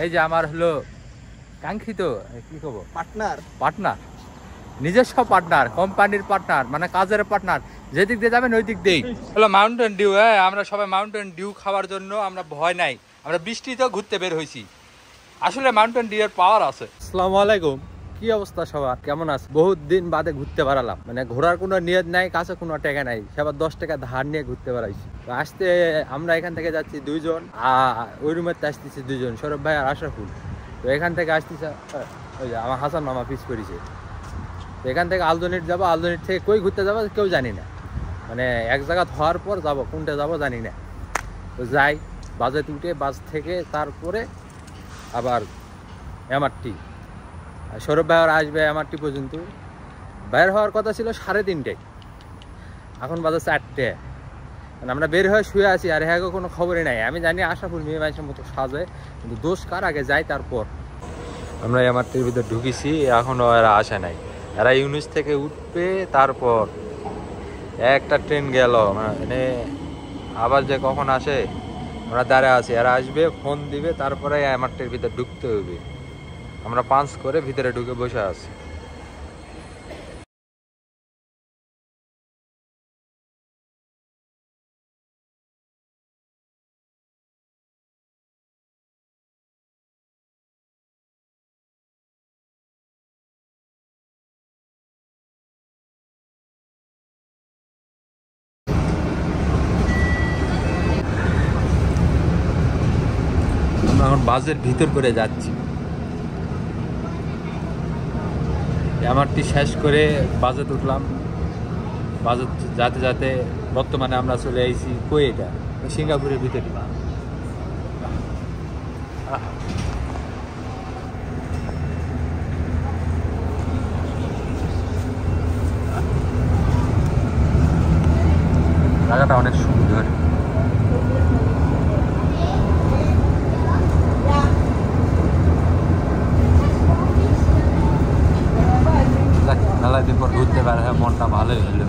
এই যে আমার হলো কাঙ্ক্ষিত কি কব পার্টনার নিজস্ব পার্টনার, কোম্পানির পার্টনার, মানে কাজের পার্টনার। যেদিক দিয়ে যাবেন ওই দিক দিয়েই হলো মাউন্টেন ডিউ। হ্যাঁ, আমরা সবাই মাউন্টেন ডিউ খাওয়ার জন্য আমরা ভয় নাই, আমরা বৃষ্টিতেও ঘুরতে বের হয়েছি। আসলে মাউন্টেন ডিউ এর পাওয়ার আছে। আসসালামু আলাইকুম, কি অবস্থা সবার, কেমন আছে? বহুত দিন বাদে ঘুরতে বেড়ালাম, মানে ঘোরার কোনো নিয়ত নাই, কাছে কোনো টাকা নাই, সবার 10 টাকা ধার নিয়ে ঘুরতে বেড়াইছি। তো আসতে আমরা এখান থেকে যাচ্ছি 2 জন, আর ওই রুমের আসতেছি 2 জন, সৌরভ ভাই আর আশরাফুল। তো এখান থেকে আসতেছে ওই যে আমার হাসান মামা পিস করেছে। তো এখান থেকে আলদনিট যাবো, আলদনিট থেকে কই ঘুরতে যাবো কেউ জানি না, মানে এক জায়গা হওয়ার পর যাবো, কোনটা যাবো জানি না। তো যাই, বাজে উঠে বাস থেকে তারপরে আবার এমআরটি, সৌরভ ভাই আর আসবে এমআরটি পর্যন্ত। বের হওয়ার কথা ছিল 3:30টায়, এখন বাজে 4টে। মানে আমরা বের হয়ে শুয়ে আছি, আর হ্যাঁ কোনো খবরই নাই। আমি জানি আশাফুল মেয়ে মানুষের মতো সাজে, কিন্তু দোষ কার, আগে যাই তারপর। আমরা এমআরটির ভিতরে ঢুকেছি, এখনও এরা আসে নাই। এরা ইউনিস থেকে উঠবে, তারপর একটা ট্রেন গেল, মানে আবার যে কখন আসে আমরা দাঁড়ায় আছি। এরা আসবে, ফোন দিবে, তারপরে এমআরটির ভিতরে ঢুকতে হবে। আমরা পাঞ্চ করে ভিতরে ঢুকে বসে আছি। আমরা এখন বাসের ভিতর করে যাচ্ছি। এমআরটি শেষ করে বাসে উঠলাম। বাসে যাতে যাতে বর্তমানে আমরা চলে আইছি কোয়েটা, সিঙ্গাপুরের ভিতরে। জায়গাটা অনেক সুন্দর। মেলা দিন পর ঘুরতে পারে, মনটা ভালোই হলো।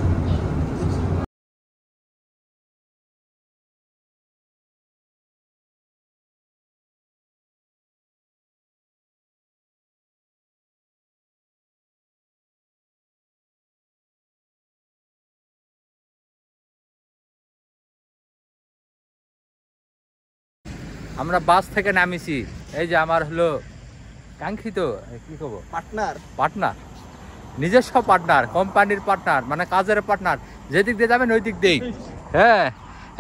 আমরা বাস থেকে নামিছি। এই যে আমার হলো কাঙ্ক্ষিত কি কব পার্টনার নিজস্ব পার্টনার, কোম্পানির পার্টনার, মানে কাজের পার্টনার। যেদিক দিয়ে যাবেন ওই দিক দিয়েই। হ্যাঁ,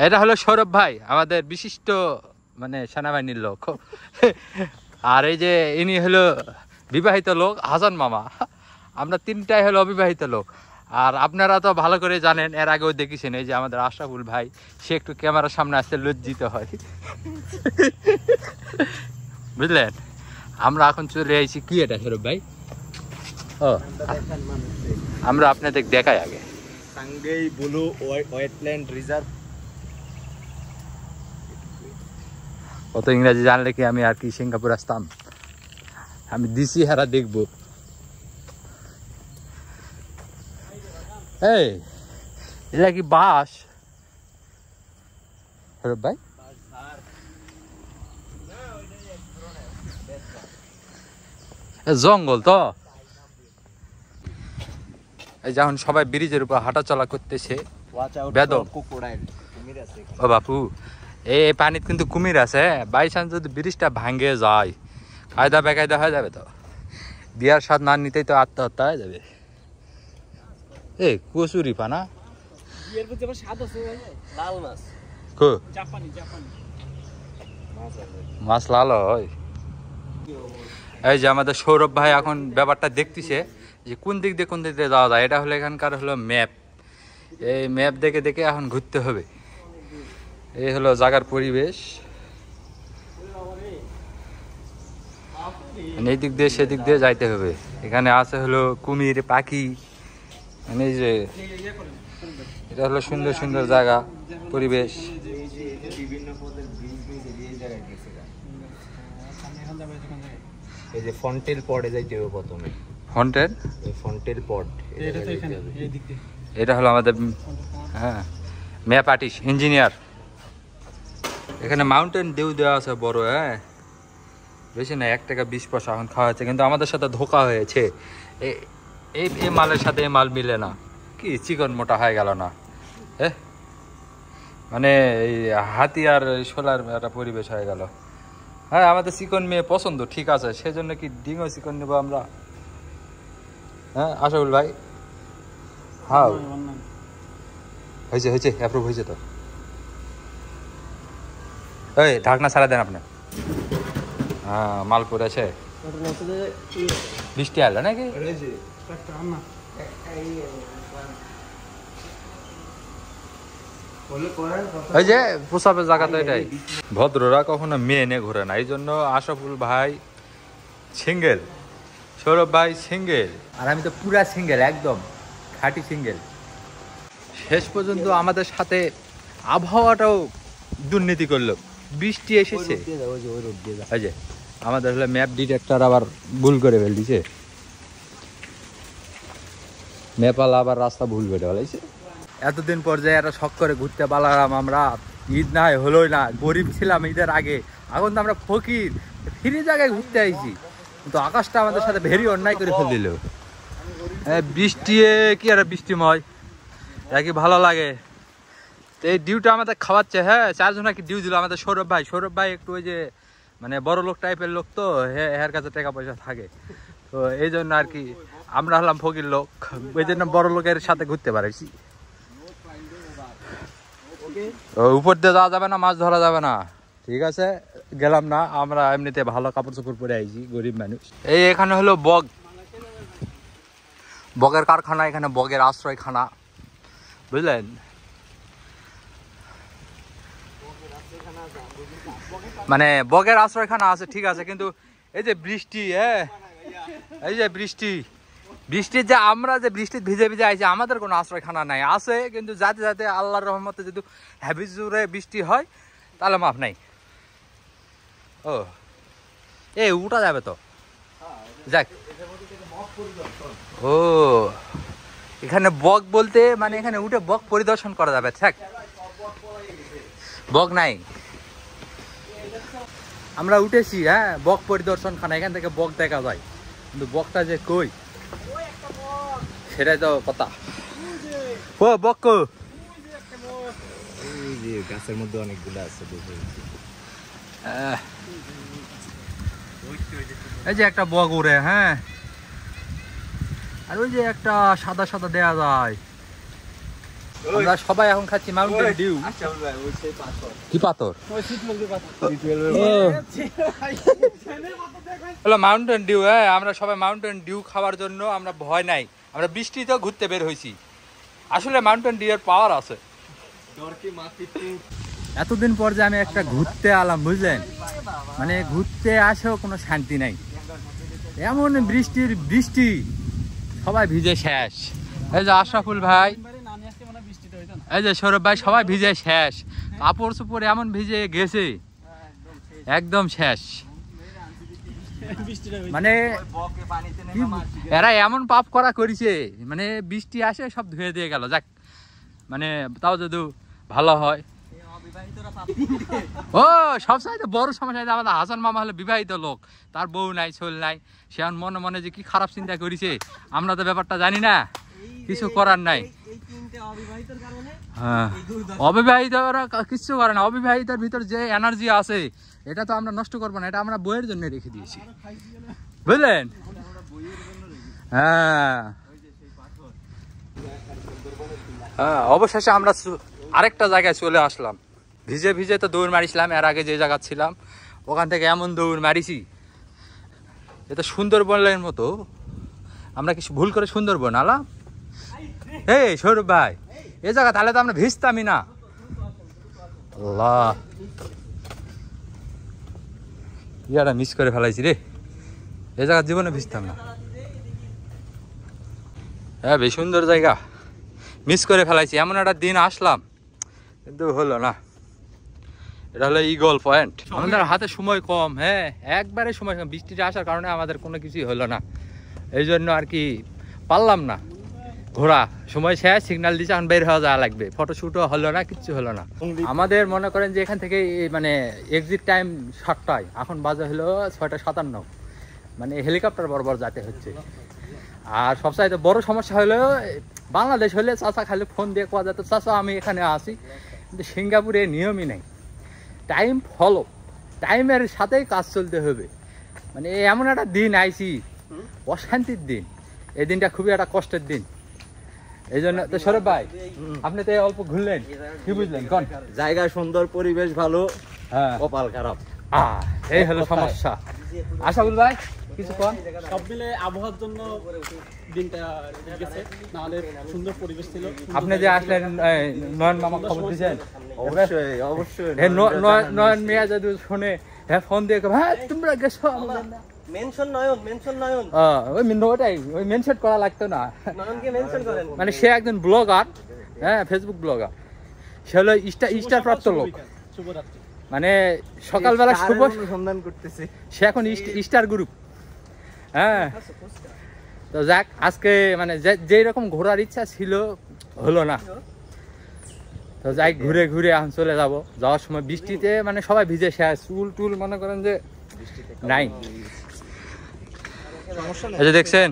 এটা হলো সৌরভ ভাই, আমাদের বিশিষ্ট মানে সেনাবাহিনীর লোক। আর এই যে ইনি হলো বিবাহিত লোক, হাসান মামা। আমরা 3টাই হলো অবিবাহিত লোক। আর আপনারা তো ভালো করে জানেন, এর আগেও দেখেছেন, এই যে আমাদের আশরাফুল ভাই, সে একটু ক্যামেরার সামনে আসতে লজ্জিত হয়। বুঝলেন? আমরা এখন চলে আইছি কি, এটা সৌরভ ভাই? ও, আমরা আপনাদের দেখাই আগে। সাংগেই ব্লু ওয়েটল্যান্ড রিজার্ভ। কত ইংরেজি জানলে কি আমি আর কি সিঙ্গাপুর আসতাম? আমি দিছি হারা দেখবো। এই এটা কি বাস সৌরভ ভাই? জঙ্গল তো। এই যখন সবাই ব্রিজের উপর হাঁটা চলা করতেছে, বেদম। ও বাপু, এই পানিতে কিন্তু কুমির আছে। বাই চান্স যদি ব্রিজটা ভাঙ্গে যায়, কায়দা বেকায়দা হয়ে যাবে তো। বিয়ার স্বাদ না নিতেই তো আত্মহত্যা হয়ে যাবে। এই কচুরি পানা মাছ লাল হয়। এই যে আমাদের সৌরভ ভাই এখন ব্যাপারটা দেখতেছে যে কোন দিক দিয়ে যাওয়া যায়। এটা হলো এখানকার হলো ম্যাপ। এই ম্যাপ দেখে দেখে এখন ঘুরতে হবে। এই হলো জায়গার পরিবেশ। এই দিক দিয়ে সেদিক দিয়ে যাইতে হবে। এখানে আছে হলো কুমির, পাখি, মানে এই যে এটা হলো সুন্দর সুন্দর জায়গা, পরিবেশ। এই যে ফন্টেল পডে যাইতে হবে প্রথমে। ফন্টেল পড, এটা হলো আমাদের হ্যাঁ ম্যাপ আর্টিস্ট, ইঞ্জিনিয়ার। এখানে মাউন্টেন ডিউ দেওয়া আছে বড়। হ্যাঁ, বেশি না, 1 টাকা 20 পয়সা এখন খাওয়া হচ্ছে, কিন্তু আমাদের সাথে ধোকা হয়েছে। এই মালের সাথে এই মাল মিলে না, কি চিকন মোটা হয়ে গেল না, মানে এই হাতি আর শোলার একটা পরিবেশ হয়ে গেল। হ্যাঁ, আমাদের চিকন মেয়ে পছন্দ, ঠিক আছে, সেজন্য কি ডিঙো চিকন নেবো আমরা? হ্যাঁ আশাফুল ভাই, হ্যাঁ হয়েছে অ্যাপ্রুভ হয়েছে তো। এই ঢাকনা ছাড়া দেন আপনি। হ্যাঁ মাল পড়েছে, বৃষ্টি আলো নাকি? এই যে প্রসাবের জায়গা তো এটাই। ভদ্ররা কখনো মেয়ে নিয়ে ঘুরে না, এই জন্য আশাফুল ভাই সিঙ্গেল, সৌরভ ভাই সিঙ্গেল, আর আমি তো পুরা সিঙ্গেল, একদম খাঁটি সিঙ্গেল। শেষ পর্যন্ত আমাদের সাথে আবহাওয়াটাও দুর্নীতি করলো, বৃষ্টি এসেছে। এই যে আমাদের হলো ম্যাপ ডিটেক্টর আবার ভুল করে ফেলছে, নেপাল আবার রাস্তা ভুল করে ফেলাইছে। এতদিন পর যে একটা শখ করে ঘুরতে পারলাম আমরা, ঈদ না হলোই না, গরিব ছিলাম ঈদের আগে, এখন তো আমরা ফকির, ফ্রি জায়গায় ঘুরতে আইছি, কিন্তু আকাশটা আমাদের সাথে ভেরি অন্যায় করে ফেল দিল। বৃষ্টি কি আর বৃষ্টিময়, এটা কি ভালো লাগে? তো এই ডিউটা আমাদের খাওয়াচ্ছে, হ্যাঁ 4 জন কি ডিউ দিল আমাদের সৌরভ ভাই একটু ওই যে মানে বড় লোক টাইপের লোক, তো এর কাছে টাকা পয়সা থাকে, তো এই জন্য আর কি আমরা হলাম ফকির লোক, ওই জন্য বড় লোকের সাথে ঘুরতে পারছি। উপর দিয়ে যাওয়া যাবে না, মাছ ধরা যাবে না, ঠিক আছে গেলাম না, আমরা এমনিতে ভালো কাপড় চোপড় পরে আইছি, গরিব মানুষ। এই এখানে হলো বগের কারখানা, এখানে বগের আশ্রয়খানা, বুঝলেন? মানে বগের আশ্রয়খানা আছে, ঠিক আছে, কিন্তু এই যে বৃষ্টি, এই যে বৃষ্টির যে আমরা যে বৃষ্টির ভিজে আইছি, আমাদের কোনো আশ্রয়খানা নাই, আছে কিন্তু যাতে আল্লাহর রহমতে যদি হেভি জোরে বৃষ্টি হয় তাহলে মাফ নাই। ও উঠা যাবে তো, যাক। ও এখানে বক বলতে মানে এখানে উঠে বক পরিদর্শন করা যাবে, ঠিক? বক নাই, আমরা উঠেছি, হ্যাঁ বক পরিদর্শন খানা, এখান থেকে বক দেখা যায়, কিন্তু বকটা যে কই সেটাই তো কথা। ও বক গাছের মধ্যে অনেকগুলো আছে, এই যে একটা বক উড়ে, হ্যাঁ, আর ওই যে একটা সাদা দেয়া যায়। আমরা সবাই এখন খাচ্ছি মাউন্টেন ডিউ। কি পাথর? হলো মাউন্টেন ডিউ। হ্যাঁ, আমরা সবাই মাউন্টেন ডিউ খাওয়ার জন্য আমরা ভয় নাই, আমরা বৃষ্টিতেও ঘুরতে বের হয়েছি। আসলে মাউন্টেন ডিউ এর পাওয়ার আছে। এতদিন পর যে আমি একটা ঘুরতে আলাম, বুঝলেন, মানে ঘুরতে আসেও কোনো শান্তি নাই, এমন বৃষ্টি সবাই ভিজে শেষ। এই যে আশরাফুল ভাই, এই যে সৌরভ ভাই, সবাই ভিজে শেষ, কাপড় চোপড় এমন ভিজে গেছে, একদম শেষ। মানে এরা এমন পাপ করেছে, মানে বৃষ্টি আসে সব ধুয়ে দিয়ে গেল, যাক, মানে তাও যদি ভালো হয়। ও সবসময় বড় সমস্যা, আমাদের হাসান মামা হলো বিবাহিত লোক, তার বউ নাই, ছোল নাই, সে মনে যে কি খারাপ চিন্তা করেছে, আমরা তো ব্যাপারটা জানি না, কিছু করার নাই। হ্যাঁ, অবিবাহিতরা কিছু করে না, অবিবাহিতের ভিতর যে এনার্জি আছে এটা তো আমরা নষ্ট করবো না, এটা আমরা বইয়ের জন্য রেখে দিয়েছি, বুঝলেন? হ্যাঁ, অবশেষে আমরা আরেকটা জায়গায় চলে আসলাম। ভিজে তো দৌড় মারিছিলাম, এর আগে যে জায়গা ছিলাম ওখান থেকে এমন দৌড় মারিছি, এটা সুন্দরবনের মতো। আমরা কিছু ভুল করে সুন্দরবন আলাম। এই সৌরভ ভাই, এই জায়গা তাহলে তো আমরা ভিজতামই না। আল্লাহ, ইয়াটা মিস করে ফেলাইছি রে, এই জায়গা জীবনে ভিজতাম না। হ্যাঁ, বেশ সুন্দর জায়গা, মিস করে ফেলাইছি। এমন একটা দিন আসলাম কিন্তু হলো না। এটা হলো ঈগল পয়েন্ট। আমাদের হাতে সময় কম, হ্যাঁ একবারে সময় কম, বৃষ্টিটা আসার কারণে আমাদের কোনো কিছুই হলো না, এই জন্য আর কি পারলাম না। ঘোরা সময় শেষ, সিগন্যাল দিচ্ছে, এখন বের হওয়া যাওয়া লাগবে। ফটোশুটও হলো না, কিচ্ছু হলো না। আমাদের মনে করেন যে এখান থেকে মানে এক্সিট টাইম 7টায়, এখন বাজে হলো 6:57, মানে হেলিকপ্টার বরাবর যেতে হচ্ছে। আর সবচাইতে বড় সমস্যা হলো বাংলাদেশ হলে চাচা খালি ফোন দিয়ে কোয়া যেত চাচা আমি এখানে আসি, কিন্তু সিঙ্গাপুরে নিয়মই নেই, টাইম ফলো, টাইমের সাথেই কাজ চলতে হবে। মানে এমন একটা দিন আইছি, অশান্তির দিন, এই দিনটা খুবই একটা কষ্টের দিন। এই জন্য তো সৌরভ ভাই, আপনি তো অল্প ঘুরলেন, কি বুঝলেন কোন? জায়গা সুন্দর, পরিবেশ ভালো, হ্যাঁ কপাল খারাপ। এই হলো সমস্যা। আশাবুল ভাই কিছু কোন? সব মিলে আবহাওয়ার জন্য দিনটা গেছে, নাহলে সুন্দর পরিবেশ ছিল। আপনি যে আসলেন নয়ন মামা খবর দিয়েছেন? অবশ্যই অবশ্যই। নয়ন মিয়া যদি শুনে, হ্যাঁ ফোন দিয়ে হ্যাঁ তোমরা গেছো, মেনশন নয়ন, মেনশন নয়ন, ওই মেনশন করা লাগতো না, নয়নকে মেনশন করেন। মানে সে একজন ব্লগার, হ্যাঁ ফেসবুক ব্লগার, সে হলো স্টার প্রাপ্ত লোক। শুভরাত্রি। মানে সকালবেলা শুভ সন্ধান করতেছি, সে এখন স্টার গ্রুপ। হ্যাঁ তো যাক, আজকে মানে যেই রকম ঘোরার ইচ্ছা ছিল হলো না, তো যাই ঘুরে ঘুরে এখন চলে যাব। যাওয়ার সময় বৃষ্টিতে মানে সবাই ভিজে শেষ, চুল টুল মনে করেন যে নাই। এই যে দেখছেন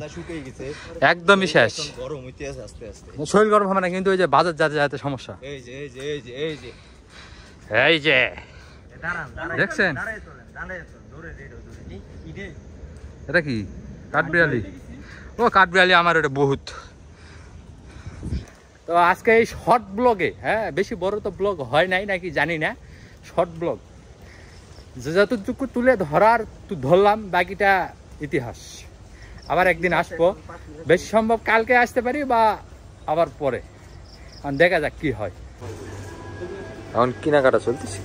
একদমই শেষ, গরম হইতে আছে আস্তে আস্তে, শরীর গরম হবে না, কিন্তু ওই যে বাজার যাতে যাতে সমস্যা। এই যে এই যে এই যে এই যে এই যে দেখছেন এটা কি কাঠবিড়ালি? ও কাঠবিড়ালি আমার ওটা বহুত। তো আজকে এই শর্ট ব্লগে, হ্যাঁ বেশি বড় তো ব্লগ হয় নাই নাকি জানি না, শর্ট ব্লগ যতটুকু তুলে ধরলাম, বাকিটা ইতিহাস। আবার একদিন আসবো, বেশি সম্ভব কালকে আসতে পারি বা আবার পরে, দেখা যাক কি হয়। এখন কেনাকাটা চলতেছে।